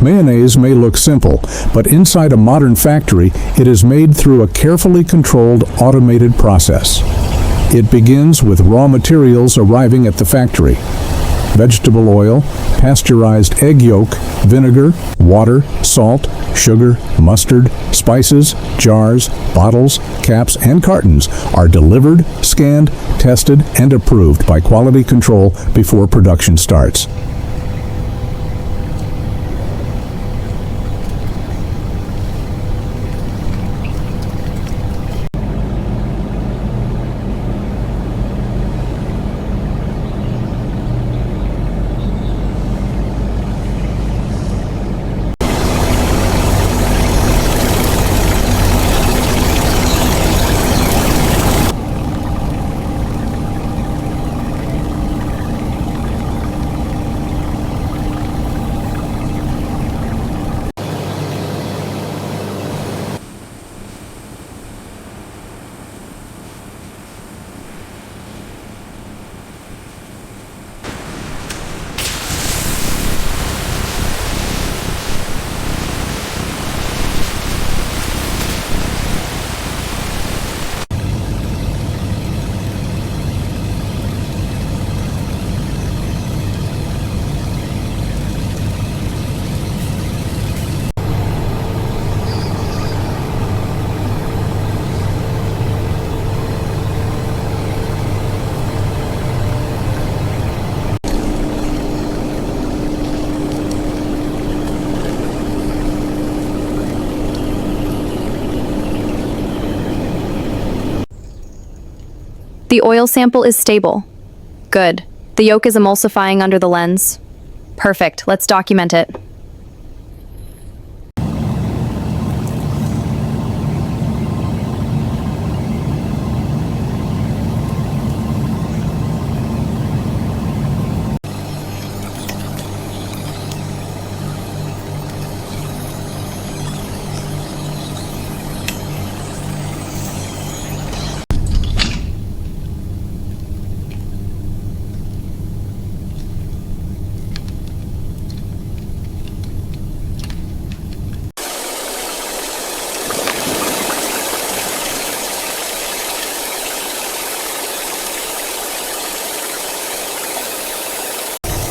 Mayonnaise may look simple, but inside a modern factory, it is made through a carefully controlled automated process. It begins with raw materials arriving at the factory: vegetable oil, pasteurized egg yolk, vinegar, water, salt, sugar, mustard, spices, jars, bottles, caps, and cartons are delivered, scanned, tested, and approved by quality control before production starts. The oil sample is stable. Good. The yolk is emulsifying under the lens. Perfect. Let's document it.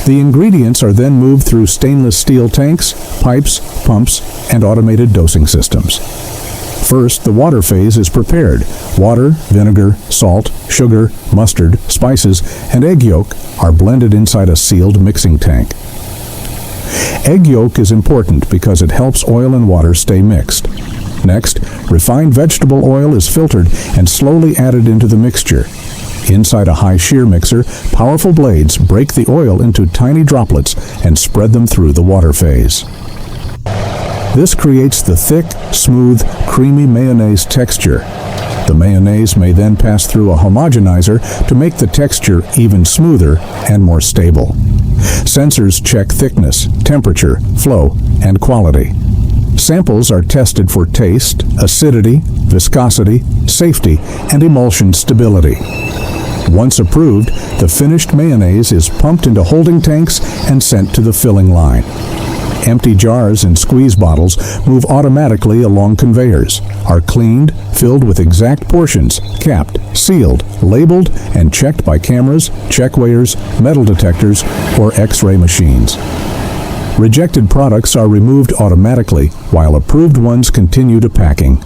The ingredients are then moved through stainless steel tanks, pipes, pumps, and automated dosing systems. First, the water phase is prepared. Water, vinegar, salt, sugar, mustard, spices, and egg yolk are blended inside a sealed mixing tank. Egg yolk is important because it helps oil and water stay mixed. Next, refined vegetable oil is filtered and slowly added into the mixture. Inside a high shear mixer, powerful blades break the oil into tiny droplets and spread them through the water phase. This creates the thick, smooth, creamy mayonnaise texture. The mayonnaise may then pass through a homogenizer to make the texture even smoother and more stable. Sensors check thickness, temperature, flow, and quality. Samples are tested for taste, acidity, viscosity, safety, and emulsion stability. Once approved, the finished mayonnaise is pumped into holding tanks and sent to the filling line. Empty jars and squeeze bottles move automatically along conveyors, are cleaned, filled with exact portions, capped, sealed, labeled, and checked by cameras, check weighers, metal detectors, or X-ray machines. Rejected products are removed automatically, while approved ones continue to packing.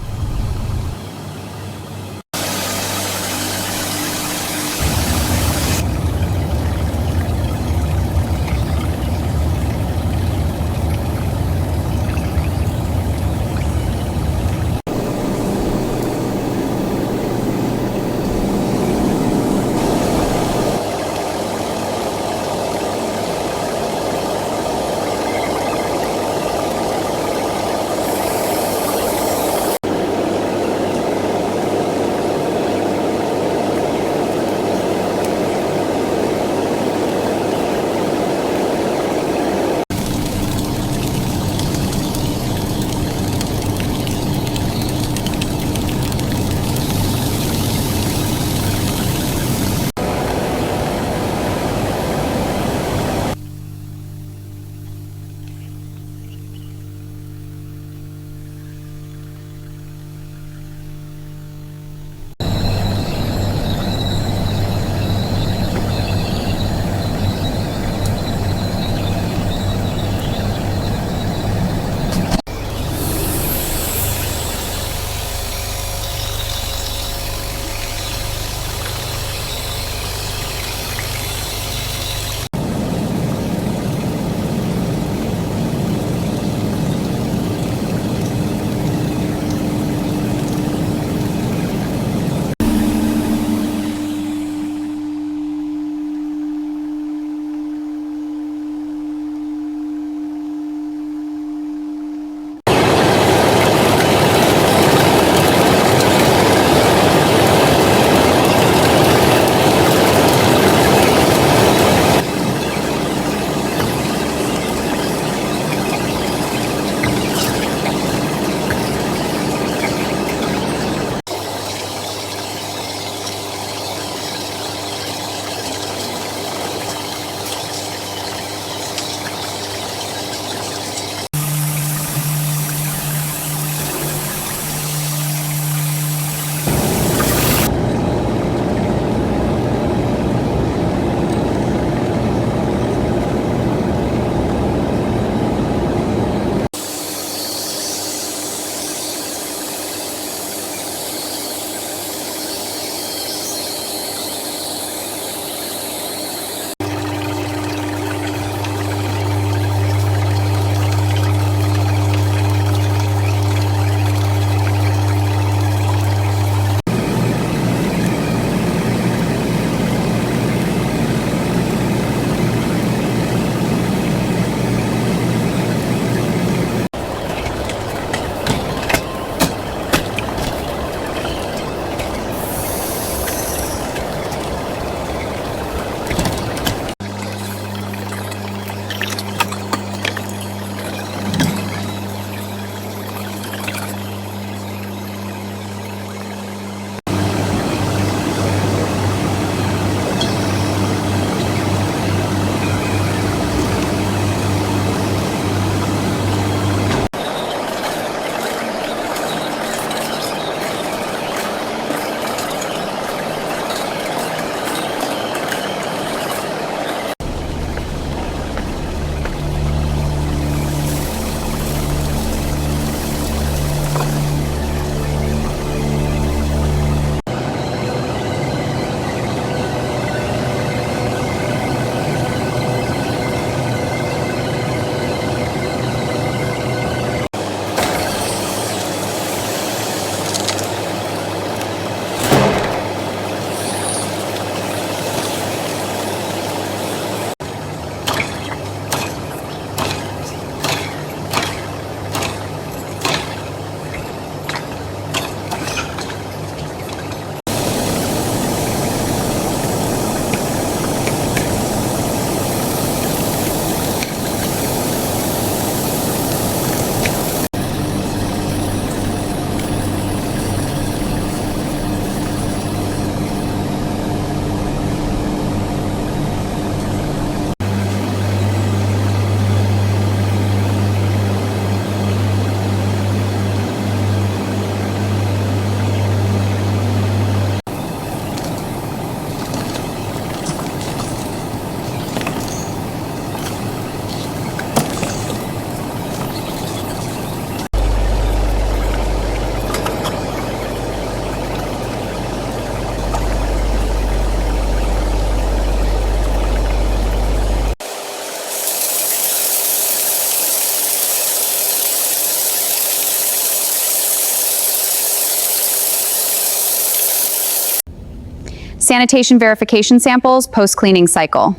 Sanitation verification samples, post-cleaning cycle.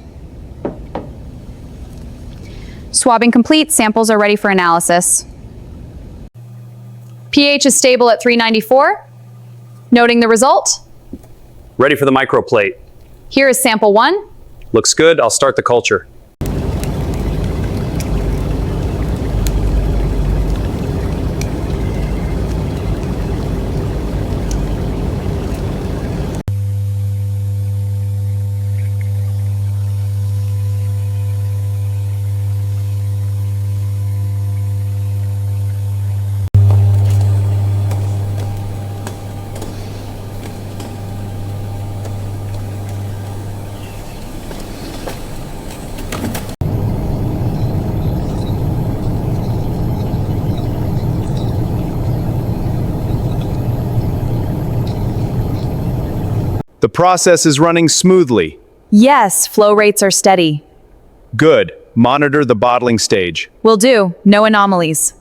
Swabbing complete, samples are ready for analysis. pH is stable at 394. Noting the result. Ready for the microplate. Here is sample 1. Looks good, I'll start the culture. The process is running smoothly. Yes, flow rates are steady. Good. Monitor the bottling stage. Will do. No anomalies.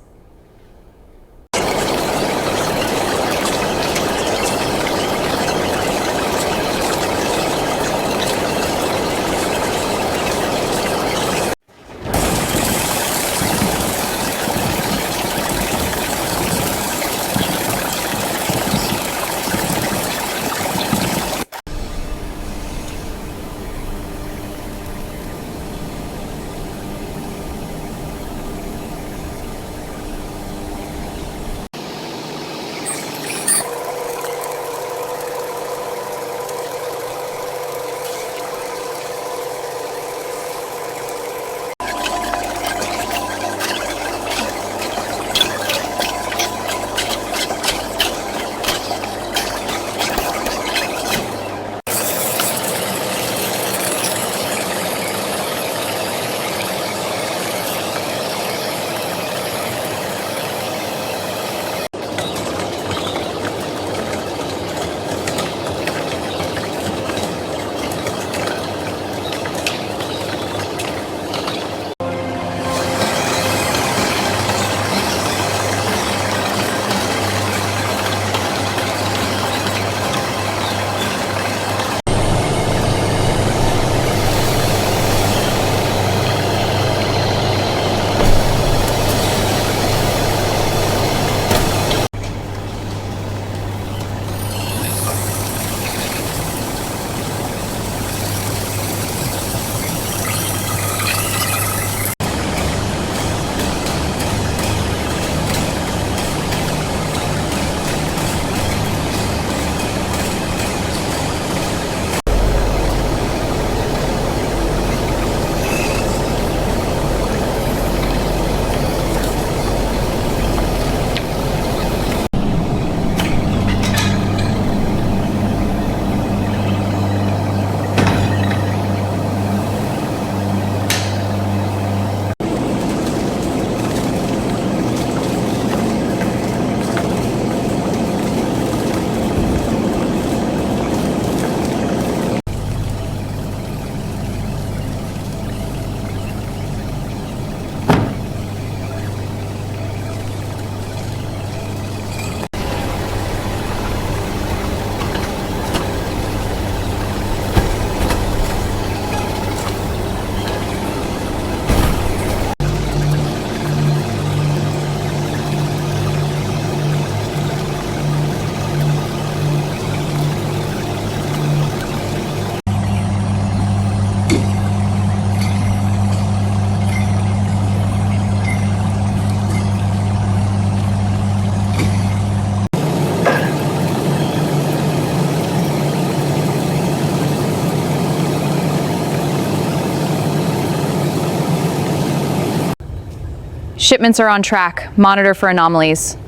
Shipments are on track. Monitor for anomalies.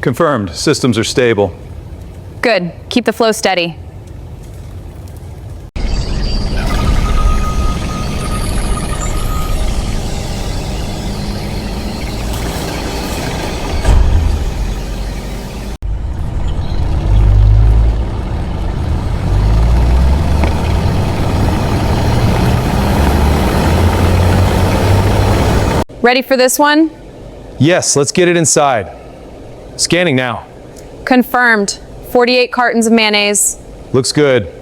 Confirmed. Systems are stable. Good. Keep the flow steady. Ready for this one? Yes, let's get it inside. Scanning now. Confirmed. 48 cartons of mayonnaise. Looks good.